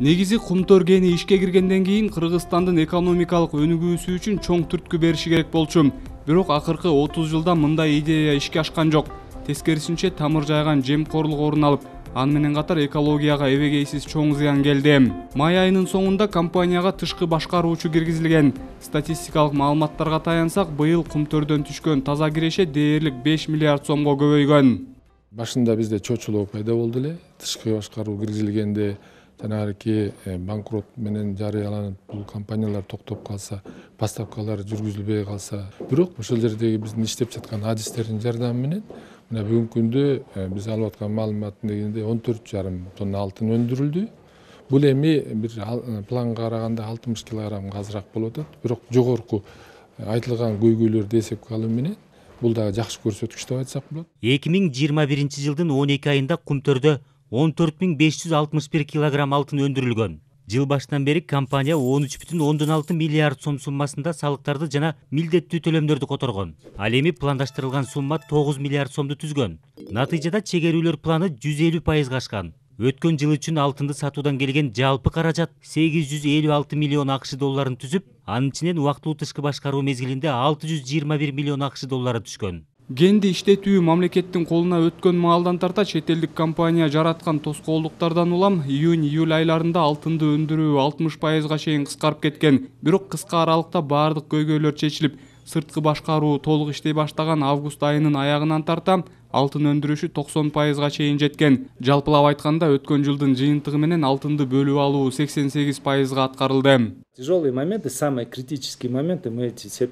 Негизи кумтөр кени ишке киргенден кийин Кыргызстандын экономикалык өнүгүүсү үчүн чоң түрткү бериши керек болчу. Бирок акыркы 30 жылда мындай идея ишке ашкан жок. Тескерисинче тамыр жайган жемкорлук орун алып, аны менен катар экологияга эбегейсиз чоң зыян келди. Май айынын соңунда компанияга тышкы башкаруучу киргизилген. Статистикалык маалыматтарга таянсак, быйыл кумтөрдөн түшкөн таза киреше дээрлик 5 миллиард сомго көбөйгөн. Башында бизде чочулоо пайда болду эле. Тышкы башкаруу киргизилгенде жанагы банкрот менен жарыяланып бул компаниялар токтоп калса, поставкалар жүргүзүлбөй калса, бирок ошол жердеги биздин иштеп жаткан адистердин жардамы менен мына бүгүнкү күндө биз алып аткан маалыматтын дегенде 14,5 тонна алтын өндүрүлдү. Бул эми бир планга караганда 60 килограммга азыраак болуп атат. Бирок жогорку айтылган көйгөйлөрдү эсепке алуу менен бул дагы жакшы көрсөткүч деп айтсак болот. 2021 жылдын 12 айында Кумтөрдө 14.561 килограмм алтын өндүрүлгөн. Жыл башынан бери компания 13,6 миллиард сом суммасында салыктарды жана милдеттүү төлөмдөрдү которгон. Ал эми пландаштырылган сумма 9 миллиард сомду түзгөн. Натыйжада чегерүүлөр планы 150% ашкан. Өткөн жыл үчүн алтынды сатуудан келген жалпы каражат 856 миллион акш долларын түзүп, анын ичинен убактылуу тышкы башкаруу мезгилинде 621 миллион акш доллары түшкөн. Генди иштетүү мамлекеттин колуна өткөн маалдан тарта чет элдик компания жараткан тоскоолдуктардан улам июнь-июль айларында алтынды өндүрүү 60%га чейин кыскарып кеткен. Бирок кыска аралыкта баардык көйгөйлөр чечилип, сырткы башкаруу толук иштей баштаган август айынын аягынан тарта алтын өндүрүшү 90%га чейин жеткен. Жалпылап айтканда өткөн жылдын жыйынтыгы менен алтынды бөлүп алуу 88%га аткарылды. Тяжелые моменты, самые критические моменты мы эти все...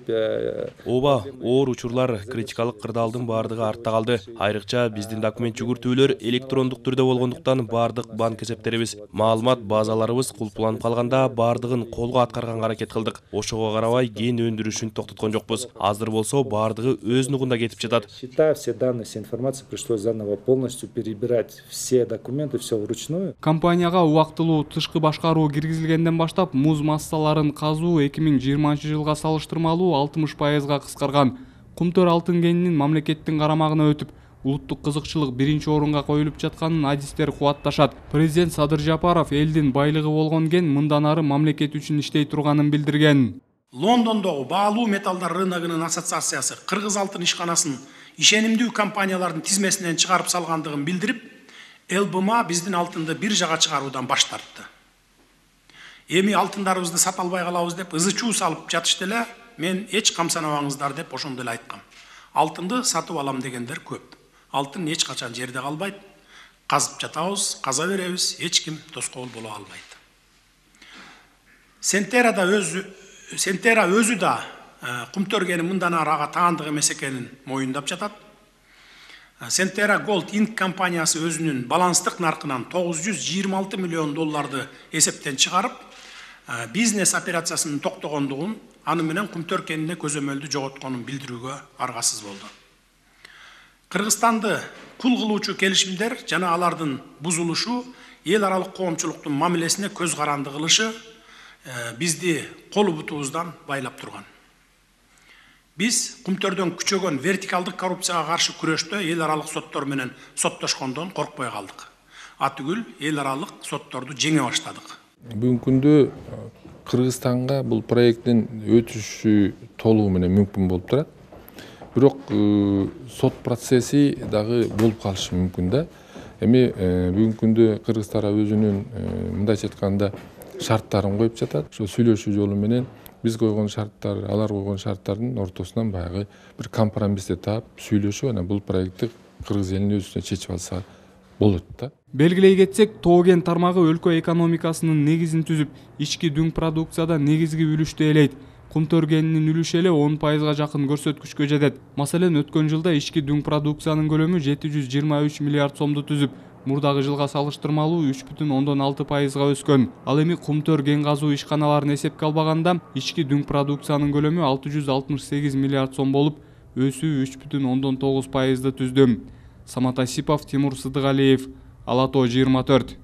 Ооба, оор учурлар, критикалык кырдаалдын баардыгы артта калды. Айрыкча биздин документ жүгүртүүлөр электрондук түрдө болгондуктан баардык банк эсептерибиз, маалымат базаларыбыз кулпланып калганда баардыгын колго аткарганга аракет кылдык. Ошого карабай кен өндүрүшүн токтоткон жокпуз. Азыр болсо баардыгы өз нугунда кетип жатат. Счета, все данные, вся информация пришлось заново полностью перебирать все документы, все вручную. Компанияга убактылуу тышкы башкаруу киргизилгенден баштап муз массаларын казуу 2020 жылга салыштырмалуу 60%га кыскарган. Кумтөр алтын кенинин мамлекеттин карамагына өтүп, улуттук кызыкчылык биринчи орунга коюлуп жатканын адистер кубатташат. Президент Садыр Жапаров элдин байлыгы болгон кен мындан ары мамлекет үчүн иштей турганын билдирген. Лондондогу баалуу металлдар рыногунун ассоциациясы Кыргыз алтын ишканасын ишенимдүү компаниялардын тизмесинен чыгарып салгандыгын билдирип, ЛБМА биздин алтынды бир жага чыгаруудан баш тартты. Эми алтындарыбызды сата албай калабыз деп ызы-чуу салып жатышты эле, мен эч камсанабаңыздар деп ошондо эле айткам. Алтынды сатып алам дегендер көп. Алтын эч качан жерде калбайт. Казып жатабыз, каза беребиз, эч ким тоскоол боло албайт. Сентера өзү да Кумтөр кени мындан ары ага таандык эмес экенин моюндап жатат. Сентера Gold Inc. компаниясы өзүнүн баланстык наркынан 926 миллион долларды эсептен чыгарып, бизнес операциясынын токтогондугун, аны менен Кумтөр кенине көзөмөлдү жоготконун билдирүүгө аргасыз болду. Кыргызстанды кул кылуучу келишимдер жана алардын бузулушу эл аралык коомчулуктун мамилесине көз каранды кылышы бизди колу бутубуздан байлап турган. Биз Кумтөрдөн күчөгөн вертикалдык коррупцияга каршы күрөштө эл аралык соттор менен соттошкондон коркпой калдык. Атүгүл эл аралык сотторду жеңе баштадык. Бүгүнкү күндө Кыргызстанга бул проекттин өтүшү толугу менен мүмкүн болуп турат. Бирок сот процесси дагы болуп калышы мүмкүн да. Эми бүгүнкү күндө Кыргыз тарап өзүнүн мындайча айтканда шарттарын коюп жатат. Ошо сүйлөшүү жолу менен биз койгон шарттар, алар койгон шарттардын ортосунан баягы бир компромиссти таап, сүйлөшүп, анан бул проектти кыргыз элинин өзүнө чечип алса болот да. Белгилей кетсек, тоо кен тармагы өлкө экономикасынын негизин түзүп, ички дүң продукцияда негизги үлүштү ээлейт. Кумтөр кенинин үлүшү эле 10%га жакын көрсөткүчкө жетет. Маселен, өткөн жылда ички дүң продукциянын көлөмү 723 миллиард сомду түзүп, мурдагы жылга салыштырмалуу 3,6%га өскөн. Ал эми Кумтөр кен казуу ишканаларын эсепке албаганда, ички дүң продукциянын көлөмү 668 миллиард сом болуп, өсүү 3,9%ды түздү. Самат Асипов, Тимур Сыдыгалиев, Ала Тоо 24.